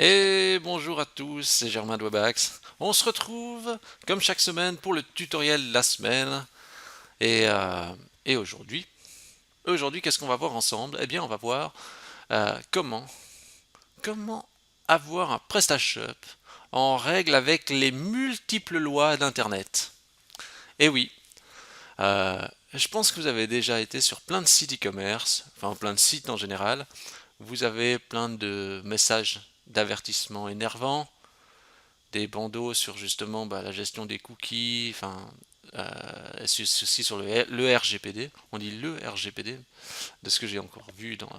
Et bonjour à tous, c'est Germain de Webax. On se retrouve comme chaque semaine pour le tutoriel de la semaine. Et, euh, et aujourd'hui, qu'est-ce qu'on va voir ensemble? Eh bien, on va voir comment avoir un PrestaShop en règle avec les multiples lois d'Internet. Et oui, je pense que vous avez déjà été sur plein de sites e-commerce, enfin plein de sites en général. Vous avez plein de messages d'avertissement énervants, des bandeaux sur justement la gestion des cookies, enfin ceci sur le RGPD. On dit le RGPD, de ce que j'ai encore vu dans,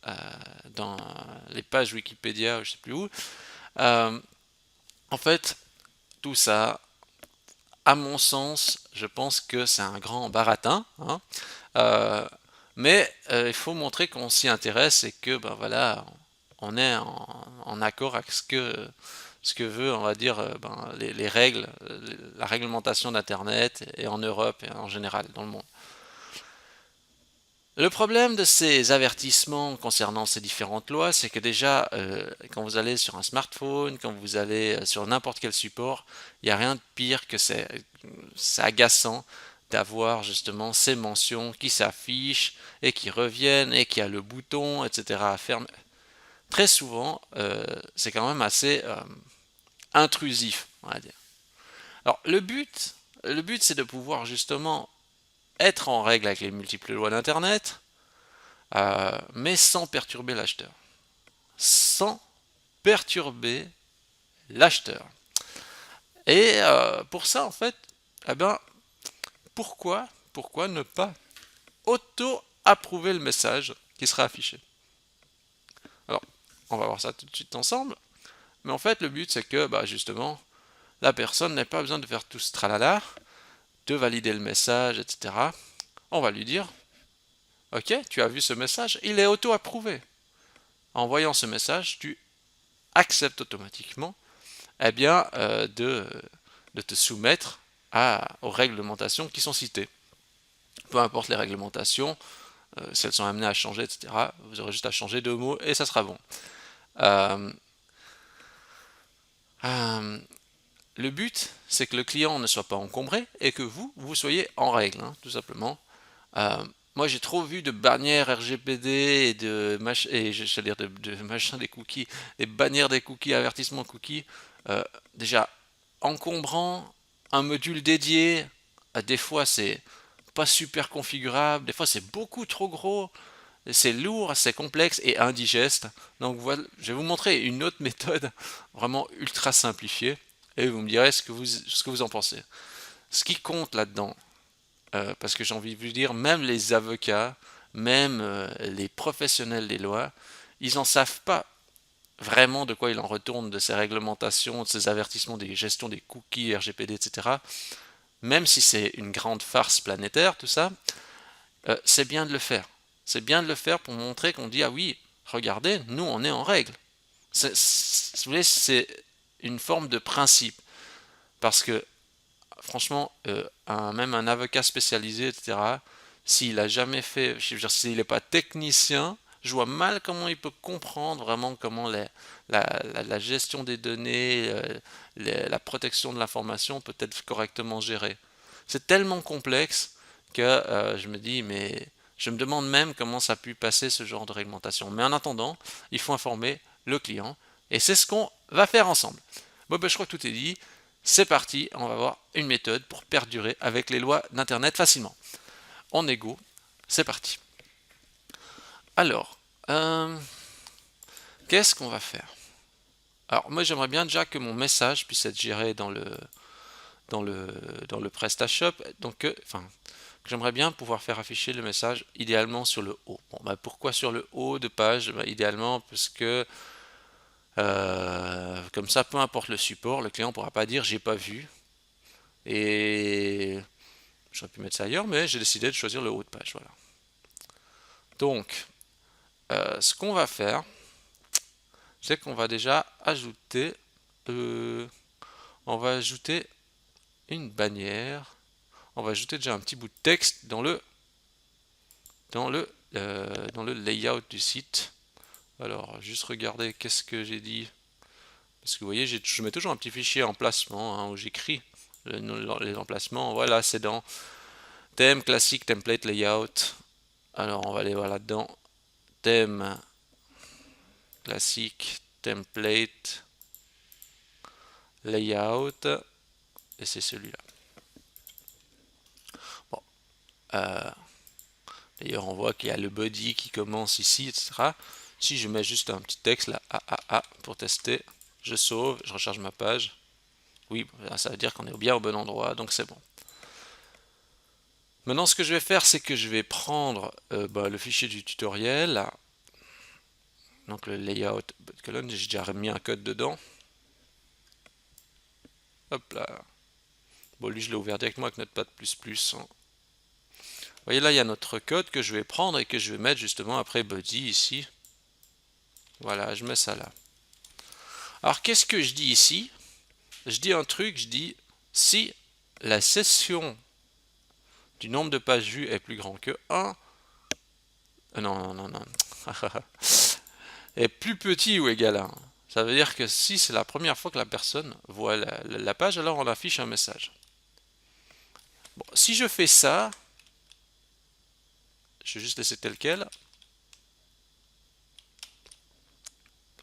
euh, dans les pages Wikipédia, je sais plus où. Euh, en fait, tout ça, à mon sens, je pense que c'est un grand baratin, hein. Euh, mais il faut montrer qu'on s'y intéresse et que ben voilà, on est en accord avec ce que veut, on va dire, les règles, la réglementation d'Internet et en Europe et en général dans le monde. Le problème de ces avertissements concernant ces différentes lois, c'est que déjà, quand vous allez sur un smartphone, quand vous allez sur n'importe quel support, il n'y a rien de pire que c'est agaçant d'avoir justement ces mentions qui s'affichent et qui reviennent et qui a le bouton, etc. à faire. Très souvent, c'est quand même assez intrusif, on va dire. Alors, le but, c'est de pouvoir justement être en règle avec les multiples lois d'Internet, mais sans perturber l'acheteur. Sans perturber l'acheteur. Et pour ça, en fait, eh ben, pourquoi ne pas auto-approuver le message qui sera affiché? Alors, on va voir ça tout de suite ensemble. Mais en fait, le but, c'est que, justement, la personne n'ait pas besoin de faire tout ce tralala, de valider le message, etc. On va lui dire, ok, tu as vu ce message, il est auto-approuvé. En voyant ce message, tu acceptes automatiquement eh bien, de te soumettre aux réglementations qui sont citées. Peu importe les réglementations, si elles sont amenées à changer, etc., vous aurez juste à changer deux mots et ça sera bon. Euh, euh, le but, c'est que le client ne soit pas encombré et que vous soyez en règle, hein, tout simplement. Euh, Moi, j'ai trop vu de bannières RGPD et j'allais dire de machin des cookies, des bannières des cookies, avertissements cookies. Déjà encombrant, un module dédié. Des fois, c'est pas super configurable. Des fois, c'est beaucoup trop gros. C'est lourd, c'est complexe et indigeste. Donc voilà, je vais vous montrer une autre méthode vraiment ultra simplifiée et vous me direz ce que vous en pensez. Ce qui compte là-dedans, parce que j'ai envie de vous dire, même les avocats, même les professionnels des lois, ils n'en savent pas vraiment de quoi il en retourne de ces réglementations, de ces avertissements des gestions des cookies, RGPD, etc. Même si c'est une grande farce planétaire, tout ça, c'est bien de le faire. C'est bien de le faire pour montrer qu'on dit, ah oui, regardez, nous on est en règle. Si vous voulez, c'est une forme de principe. Parce que franchement, même un avocat spécialisé, etc., s'il a jamais fait, je veux dire, s'il n'est pas technicien, je vois mal comment il peut comprendre vraiment comment la gestion des données, la protection de l'information peut être correctement gérée. C'est tellement complexe que je me dis, mais je me demande même comment ça a pu passer ce genre de réglementation. Mais en attendant, il faut informer le client et c'est ce qu'on va faire ensemble. Bon, ben, je crois que tout est dit. C'est parti, on va voir une méthode pour perdurer avec les lois d'Internet facilement. En égo, c'est parti. Alors, qu'est-ce qu'on va faire? Alors, moi j'aimerais bien déjà que mon message puisse être géré dans le, dans le PrestaShop. Donc, j'aimerais bien pouvoir faire afficher le message idéalement sur le haut. Bon, pourquoi sur le haut de page? Idéalement parce que comme ça, peu importe le support, le client ne pourra pas dire j'ai pas vu. Et j'aurais pu mettre ça ailleurs, mais j'ai décidé de choisir le haut de page. Voilà. Donc, ce qu'on va faire, c'est qu'on va déjà ajouter, euh, on va ajouter une bannière. On va ajouter déjà un petit bout de texte dans le layout du site. Alors, juste regarder qu'est-ce que j'ai dit. Parce que vous voyez, je mets toujours un petit fichier emplacement hein, où j'écris les emplacements. Voilà, c'est dans thème classique, template, layout. Alors, on va aller voir là-dedans. Thème classique, template, layout. Et c'est celui-là. Bon, euh, d'ailleurs, on voit qu'il y a le body qui commence ici, etc. Si je mets juste un petit texte là, pour tester, je sauve, je recharge ma page. Oui, ça veut dire qu'on est bien au bon endroit, donc c'est bon. Maintenant, ce que je vais faire, c'est que je vais prendre le fichier du tutoriel, donc le layout colonne, j'ai déjà remis un code dedans. Hop là. Bon, lui, je l'ai ouvert directement avec Notepad++. Vous voyez, là, il y a notre code que je vais prendre et que je vais mettre justement après body ici. Voilà, je mets ça là. Alors, qu'est-ce que je dis ici? Je dis un truc, je dis si la session du nombre de pages vues est plus grand que 1, non, non, non, non, est plus petit ou égal à 1. Ça veut dire que si c'est la première fois que la personne voit la page, alors on affiche un message. Bon, si je fais ça, je vais juste laisser tel quel.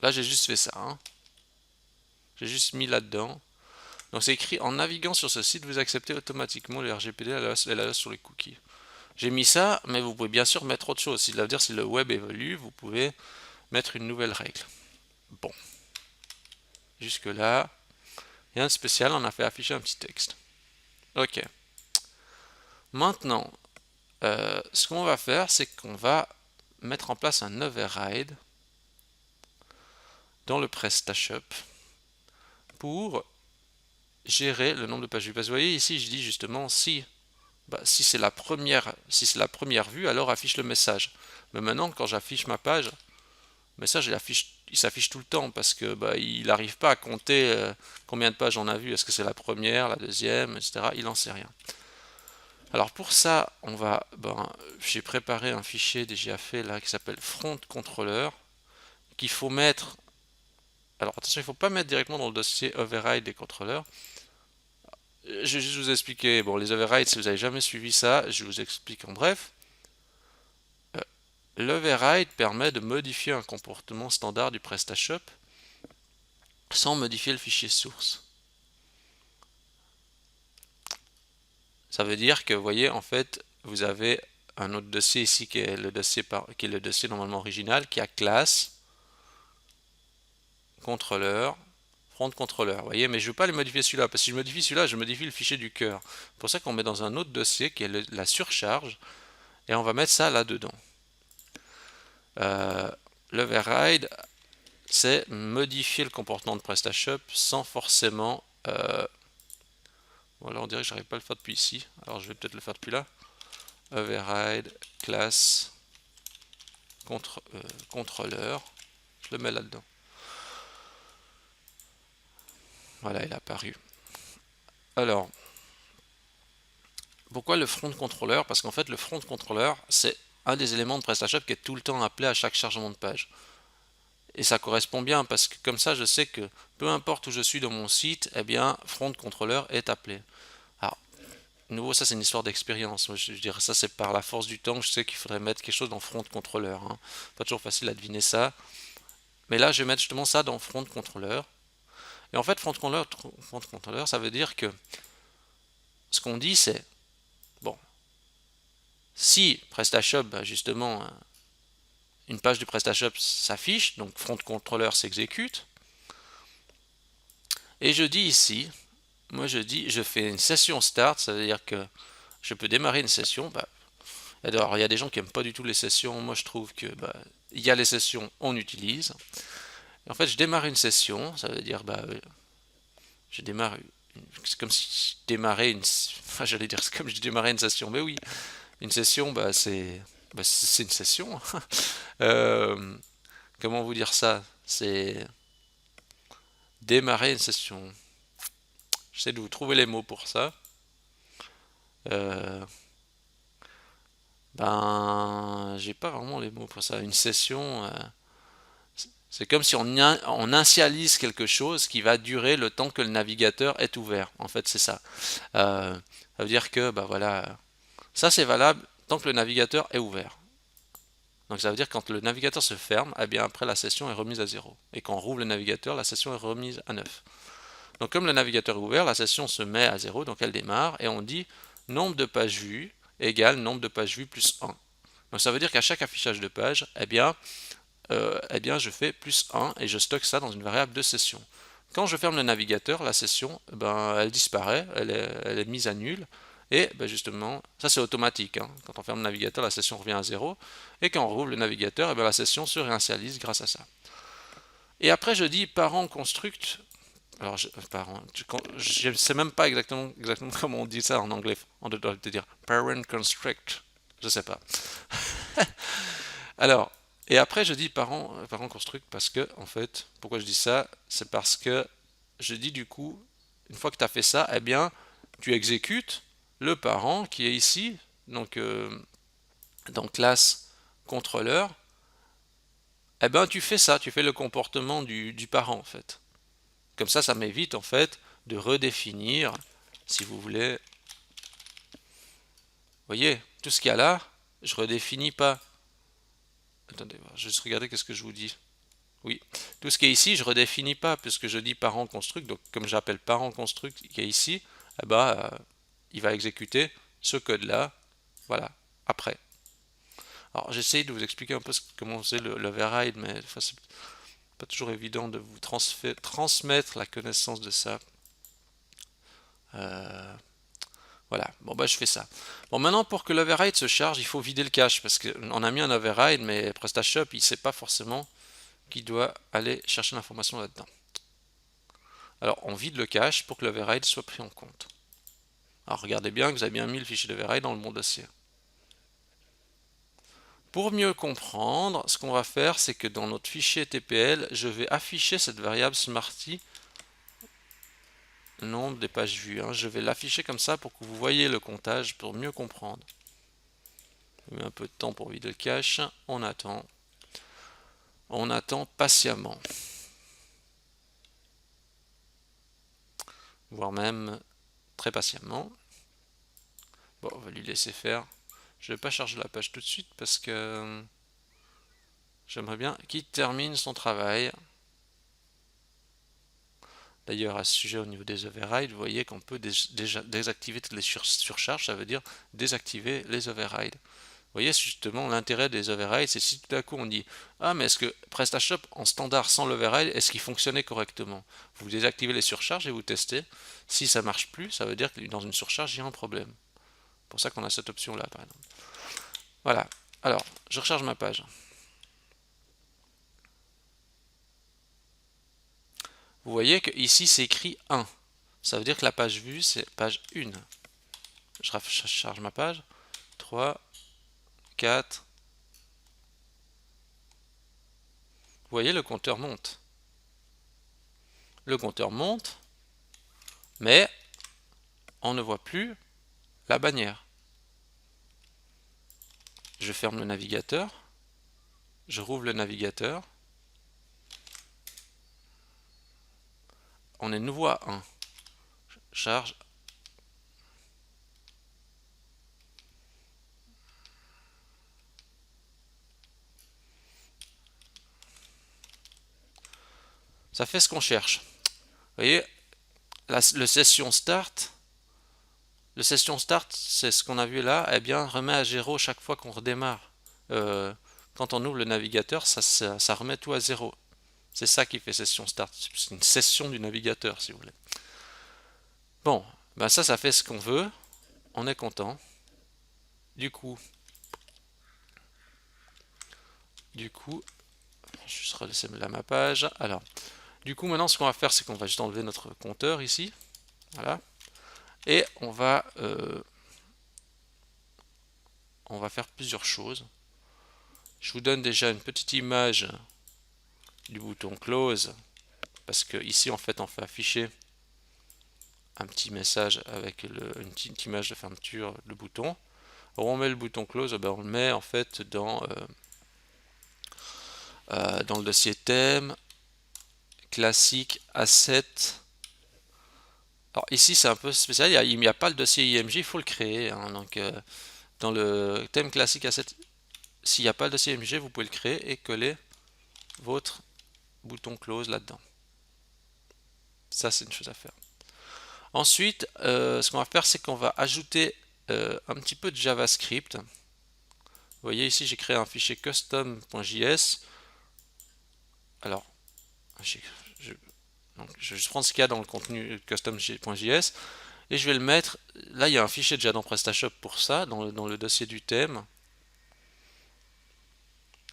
Là, j'ai juste fait ça. Hein. J'ai juste mis là-dedans. Donc c'est écrit en naviguant sur ce site, vous acceptez automatiquement le RGPD et la loi sur les cookies. J'ai mis ça, mais vous pouvez bien sûr mettre autre chose. Ça veut dire si le web évolue, vous pouvez mettre une nouvelle règle. Bon. Jusque là, rien de spécial, on a fait afficher un petit texte. Ok. Maintenant, ce qu'on va faire, c'est qu'on va mettre en place un override dans le PrestaShop pour gérer le nombre de pages vues. Parce que vous voyez ici, je dis justement si c'est la première vue, alors affiche le message. Mais maintenant, quand j'affiche ma page, le message il s'affiche tout le temps parce que il n'arrive pas à compter combien de pages on a vu. Est-ce que c'est la première, la deuxième, etc. Il n'en sait rien. Alors pour ça, j'ai préparé un fichier déjà fait là qui s'appelle front controller qu'il faut mettre. Alors attention, il ne faut pas mettre directement dans le dossier override des contrôleurs. Je vais juste vous expliquer. Bon, les overrides, si vous n'avez jamais suivi ça, je vous explique en bref. L'override permet de modifier un comportement standard du PrestaShop sans modifier le fichier source. Ça veut dire que, vous voyez, en fait, vous avez un autre dossier ici qui est le dossier normalement original, qui a classe, contrôleur, front contrôleur. Vous voyez, mais je ne veux pas les modifier celui-là, parce que si je modifie celui-là, je modifie le fichier du cœur. C'est pour ça qu'on met dans un autre dossier qui est la surcharge, et on va mettre ça là-dedans. L'override, c'est modifier le comportement de PrestaShop sans forcément... voilà, on dirait que j'arrive pas à le faire depuis ici. Alors je vais peut-être le faire depuis là. Override, classe, contrôleur. Je le mets là-dedans. Voilà, il est apparu. Alors, pourquoi le front controller? Parce qu'en fait, le front controller, c'est un des éléments de PrestaShop qui est tout le temps appelé à chaque chargement de page. Et ça correspond bien parce que comme ça, je sais que peu importe où je suis dans mon site, eh bien, front controller est appelé. Alors, de nouveau, ça c'est une histoire d'expérience. Je dirais ça c'est par la force du temps. Je sais qu'il faudrait mettre quelque chose dans front controller. Hein. Pas toujours facile à deviner ça. Mais là, je vais mettre justement ça dans front controller. Et en fait, front controller, ça veut dire que ce qu'on dit, c'est bon, si PrestaShop, justement, une page du PrestaShop s'affiche, donc front controller s'exécute, et je dis ici, je fais une session start, ça veut dire que je peux démarrer une session. Alors, il y a des gens qui n'aiment pas du tout les sessions. Moi, je trouve que il y a les sessions, on utilise. Et en fait, je démarre une session, ça veut dire je démarre. C'est comme si je démarrais une. Enfin, j'allais dire c'est comme si je démarrais une session, mais oui, une session, c'est une session. Euh, comment vous dire ça? C'est démarrer une session. J'essaie de vous trouver les mots pour ça. Euh, j'ai pas vraiment les mots pour ça. Une session. C'est comme si on initialise quelque chose qui va durer le temps que le navigateur est ouvert. En fait, c'est ça. Ça veut dire que, bah voilà, ça c'est valable tant que le navigateur est ouvert. Donc ça veut dire que quand le navigateur se ferme, eh bien après la session est remise à 0. Et quand on rouvre le navigateur, la session est remise à 9. Donc comme le navigateur est ouvert, la session se met à 0, donc elle démarre, et on dit nombre de pages vues égale nombre de pages vues plus 1. Donc ça veut dire qu'à chaque affichage de page, eh bien je fais plus 1 et je stocke ça dans une variable de session. Quand je ferme le navigateur, la session, elle disparaît, elle est mise à nul. Et justement, ça c'est automatique. Hein. Quand on ferme le navigateur, la session revient à 0. Et quand on rouvre le navigateur, la session se réinitialise grâce à ça. Et après, je dis parent construct. Alors, je ne sais même pas exactement comment on dit ça en anglais. On doit te dire parent construct. Je ne sais pas. Alors, et après, je dis parent construct parce que, en fait, pourquoi je dis ça? C'est parce que je dis du coup, une fois que tu as fait ça, eh bien, tu exécutes le parent qui est ici, donc dans classe contrôleur, eh bien, tu fais ça, tu fais le comportement du parent, en fait. Comme ça m'évite, en fait, de redéfinir, si vous voulez, vous voyez, tout ce qu'il y a là, je redéfinis pas. Attendez, je vais juste regarder qu'est-ce que je vous dis. Oui, tout ce qui est ici, je redéfinis pas, puisque je dis parent construct, donc comme j'appelle parent construct qui est ici, il va exécuter ce code-là, voilà, après. Alors j'essaye de vous expliquer un peu comment c'est l'override, mais enfin, c'est pas toujours évident de vous transmettre la connaissance de ça. Euh, voilà, bon je fais ça. Bon maintenant pour que l'override se charge, il faut vider le cache, parce qu'on a mis un override, mais PrestaShop il sait pas forcément qu'il doit aller chercher l'information là-dedans. Alors on vide le cache pour que l'override soit pris en compte. Alors regardez bien que vous avez bien mis le fichier d'override dans le bon dossier. Pour mieux comprendre, ce qu'on va faire, c'est que dans notre fichier TPL, je vais afficher cette variable Smarty nombre des pages vues. Hein. Je vais l'afficher comme ça pour que vous voyez le comptage pour mieux comprendre. On met un peu de temps pour vider le cache. On attend. On attend patiemment. Voire même très patiemment. Bon, on va lui laisser faire. Je ne vais pas charger la page tout de suite parce que j'aimerais bien qu'il termine son travail. D'ailleurs, à ce sujet, au niveau des overrides, vous voyez qu'on peut déjà désactiver toutes les surcharges, ça veut dire désactiver les overrides. Vous voyez, justement, l'intérêt des overrides, c'est si tout à coup on dit ah, mais est-ce que PrestaShop en standard sans l'override, est-ce qu'il fonctionnait correctement? Vous désactivez les surcharges et vous testez. Si ça marche plus, ça veut dire que dans une surcharge, il y a un problème. C'est pour ça qu'on a cette option-là, par exemple. Voilà. Alors, je recharge ma page. Vous voyez que ici c'est écrit 1. Ça veut dire que la page vue, c'est page 1. Je recharge ma page. 3, 4. Vous voyez, le compteur monte. Le compteur monte, mais on ne voit plus la bannière. Je ferme le navigateur. Je rouvre le navigateur. On est de nouveau à 1. Charge. Ça fait ce qu'on cherche. Vous voyez, le session start, c'est ce qu'on a vu là, eh bien, remet à 0 chaque fois qu'on redémarre. Quand on ouvre le navigateur, ça remet tout à 0. C'est ça qui fait session start. C'est une session du navigateur, si vous voulez. Bon, ça fait ce qu'on veut. On est content. Du coup, je vais juste relaisser là ma page. Alors, du coup, maintenant, ce qu'on va faire, c'est qu'on va juste enlever notre compteur ici. Voilà. Et on va faire plusieurs choses. Je vous donne déjà une petite image du bouton close parce que ici en fait on fait afficher un petit message avec une petite image de fermeture, le bouton. Alors on met le bouton close, on le met en fait dans le dossier thème, classique, asset. Alors ici c'est un peu spécial, il n'y a pas le dossier IMG, il faut le créer, hein. Donc dans le thème classique asset, s'il n'y a pas le dossier IMG, vous pouvez le créer et coller votre bouton close là-dedans. Ça c'est une chose à faire. Ensuite, ce qu'on va faire, c'est qu'on va ajouter un petit peu de JavaScript. Vous voyez ici, j'ai créé un fichier custom.js. Alors, je, donc, je vais juste prendre ce qu'il y a dans le contenu custom.js et je vais le mettre. Là, il y a un fichier déjà dans PrestaShop pour ça, dans le dossier du thème.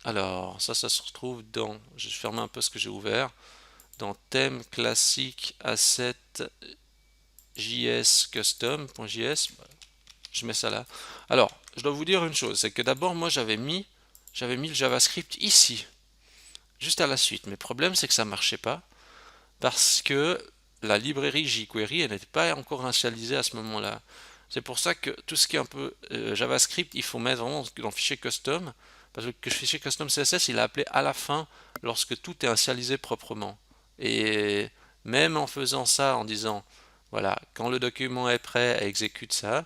Alors, ça se retrouve dans. Je vais fermer un peu ce que j'ai ouvert. Dans thème classique asset JS custom.js. Je mets ça là. Alors, je dois vous dire une chose, c'est que d'abord, moi, j'avais mis le JavaScript ici, juste à la suite. Mais le problème, c'est que ça ne marchait pas, parce que la librairie jQuery, elle n'était pas encore initialisée à ce moment-là. C'est pour ça que tout ce qui est un peu JavaScript, il faut mettre vraiment dans le fichier custom, parce que le fichier custom CSS, il est appelé à la fin, lorsque tout est initialisé proprement. Et même en faisant ça, en disant, voilà, quand le document est prêt, elle exécute ça,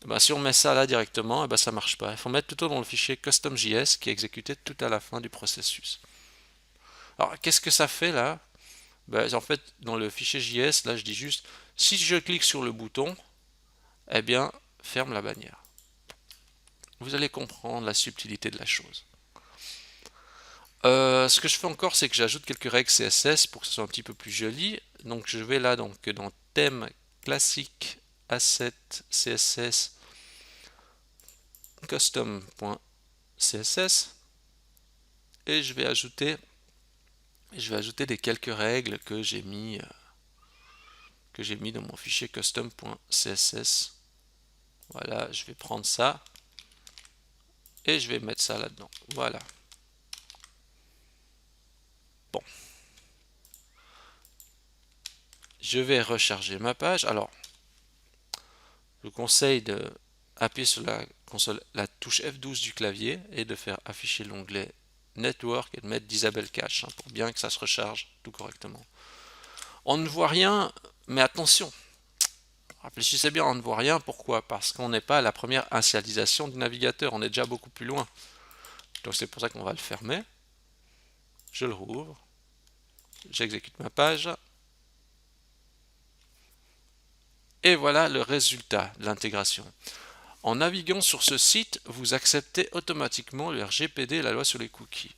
ben, si on met ça là directement, ben, ça marche pas. Il faut mettre plutôt dans le fichier custom.js qui est exécuté tout à la fin du processus. Alors, qu'est-ce que ça fait là? Ben, en fait, dans le fichier JS, là, je dis juste, si je clique sur le bouton, eh bien, ferme la bannière. Vous allez comprendre la subtilité de la chose. Ce que je fais encore, c'est que j'ajoute quelques règles CSS pour que ce soit un petit peu plus joli. Donc, je vais là donc dans thème classique asset CSS custom.css et je vais ajouter des quelques règles que j'ai mis dans mon fichier custom.css. Voilà, je vais prendre ça et je vais mettre ça là-dedans. Voilà. Bon. Je vais recharger ma page. Alors, je vous conseille de appuyer sur la console, la touche F12 du clavier et de faire afficher l'onglet Network et de mettre Disable Cache, hein, pour bien que ça se recharge tout correctement. On ne voit rien, mais attention. Réfléchissez bien, on ne voit rien. Pourquoi? Parce qu'on n'est pas à la première initialisation du navigateur. On est déjà beaucoup plus loin. Donc c'est pour ça qu'on va le fermer. Je le rouvre. J'exécute ma page. Et voilà le résultat de l'intégration. En naviguant sur ce site, vous acceptez automatiquement le RGPD et la loi sur les cookies.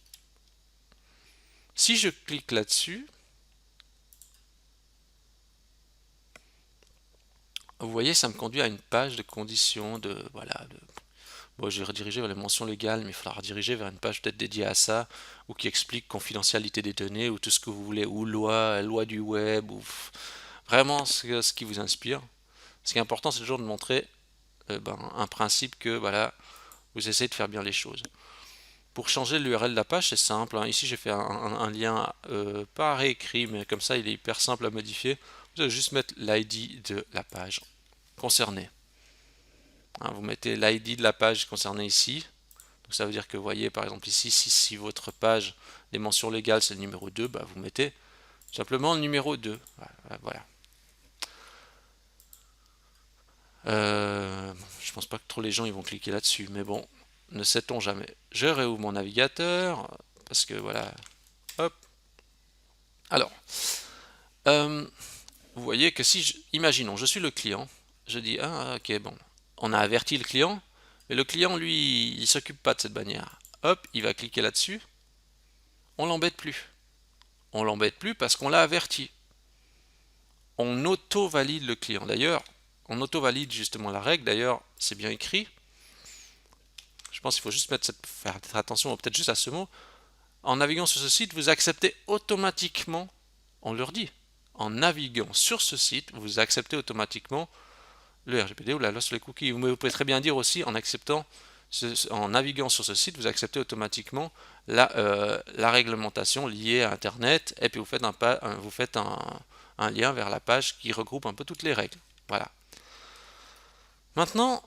Si je clique là-dessus, vous voyez, ça me conduit à une page de conditions de, voilà, bon, je vais rediriger vers les mentions légales, mais il faudra rediriger vers une page peut-être dédiée à ça, ou qui explique confidentialité des données, ou tout ce que vous voulez, ou loi du web, ou vraiment ce qui vous inspire. Ce qui est important, c'est toujours de montrer un principe que voilà, vous essayez de faire bien les choses. Pour changer l'URL de la page, c'est simple, hein. Ici, j'ai fait un lien pas réécrit, mais comme ça, il est hyper simple à modifier. Vous allez juste mettre l'ID de la page concernée. Hein, vous mettez l'ID de la page concernée ici. Donc ça veut dire que vous voyez, par exemple ici, si votre page des mentions légales, c'est le numéro 2, bah, vous mettez simplement le numéro 2. Voilà. Je pense pas que trop les gens ils vont cliquer là-dessus, mais bon, ne sait-on jamais. Je réouvre mon navigateur, parce que voilà, hop. Alors, vous voyez que si, imaginons, je suis le client, je dis, ah ok, bon, on a averti le client, mais le client, lui, il s'occupe pas de cette bannière. Hop, il va cliquer là-dessus, on l'embête plus. On l'embête plus parce qu'on l'a averti. On auto-valide le client. D'ailleurs, on auto-valide justement la règle. D'ailleurs, c'est bien écrit. Je pense qu'il faut juste faire attention peut-être juste à ce mot. En naviguant sur ce site, vous acceptez automatiquement, on leur dit, en naviguant sur ce site, vous acceptez automatiquement le RGPD ou la loi sur les cookies. Vous pouvez très bien dire aussi, en naviguant sur ce site, vous acceptez automatiquement la réglementation liée à Internet, et puis vous faites un lien vers la page qui regroupe un peu toutes les règles. Voilà. Maintenant,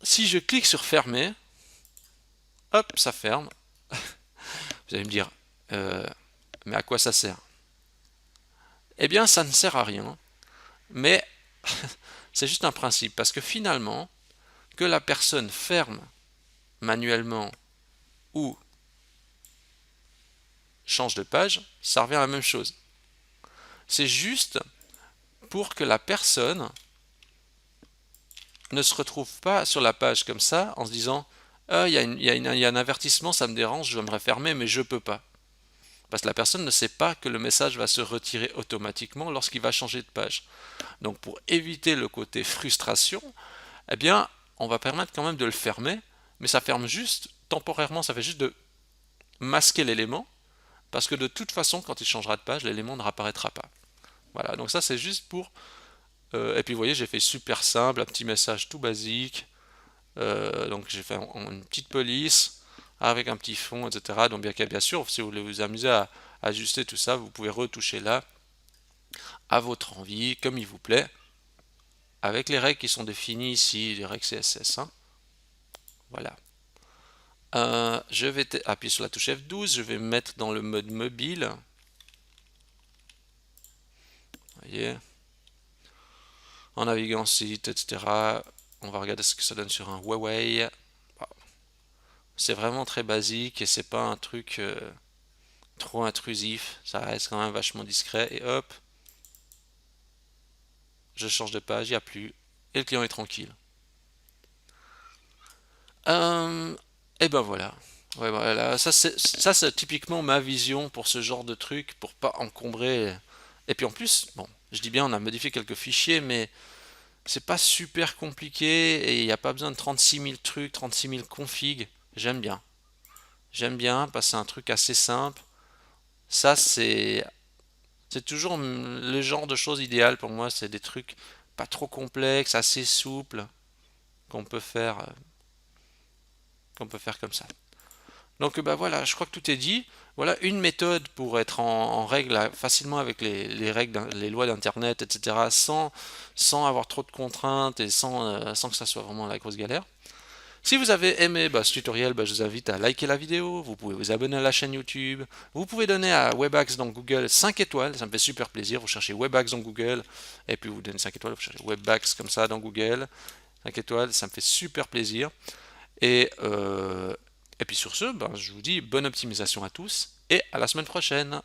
si je clique sur fermer, hop, ça ferme. Vous allez me dire, Euh, mais à quoi ça sert? Eh bien, ça ne sert à rien, mais c'est juste un principe, parce que finalement, que la personne ferme manuellement ou change de page, ça revient à la même chose. C'est juste pour que la personne ne se retrouve pas sur la page comme ça en se disant ah, il y a un avertissement, ça me dérange, je voudrais fermer, mais je peux pas. Parce que la personne ne sait pas que le message va se retirer automatiquement lorsqu'il va changer de page. Donc pour éviter le côté frustration, eh bien, on va permettre quand même de le fermer, mais ça ferme juste temporairement, ça fait juste de masquer l'élément, parce que de toute façon, quand il changera de page, l'élément ne réapparaîtra pas. Voilà, donc ça c'est juste pour... et puis vous voyez, j'ai fait super simple, un petit message tout basique. Donc j'ai fait une petite police avec un petit fond, etc. Donc bien sûr, si vous voulez vous amuser à ajuster tout ça, vous pouvez retoucher là à votre envie, comme il vous plaît, avec les règles qui sont définies ici, les règles CSS, hein. Voilà. Je vais appuyer sur la touche F12, je vais me mettre dans le mode mobile. Vous voyez, en naviguant site, etc. On va regarder ce que ça donne sur un Huawei. C'est vraiment très basique et c'est pas un truc trop intrusif. Ça reste quand même vachement discret. Et hop, je change de page, il n'y a plus. Et le client est tranquille. Euh, et ben voilà. Ouais, voilà. Ça, c'est typiquement ma vision pour ce genre de truc, pour pas encombrer. Et puis en plus, bon, je dis bien, on a modifié quelques fichiers, mais c'est pas super compliqué et il n'y a pas besoin de 36 000 trucs, 36 000 configs. J'aime bien. J'aime bien parce que c'est un truc assez simple. Ça, c'est toujours le genre de choses idéales pour moi. C'est des trucs pas trop complexes, assez souples qu'on peut faire, euh, qu'on peut faire comme ça. Donc bah voilà, je crois que tout est dit. Voilà une méthode pour être en règle facilement avec les règles, les lois d'Internet, etc. Sans avoir trop de contraintes et sans que ça soit vraiment la grosse galère. Si vous avez aimé ce tutoriel, je vous invite à liker la vidéo, vous pouvez vous abonner à la chaîne YouTube, vous pouvez donner à Webax dans Google 5 étoiles, ça me fait super plaisir, vous cherchez Webax dans Google, et puis vous donnez 5 étoiles, vous cherchez Webax comme ça dans Google, 5 étoiles, ça me fait super plaisir. Et, euh, et puis sur ce, je vous dis bonne optimisation à tous, et à la semaine prochaine.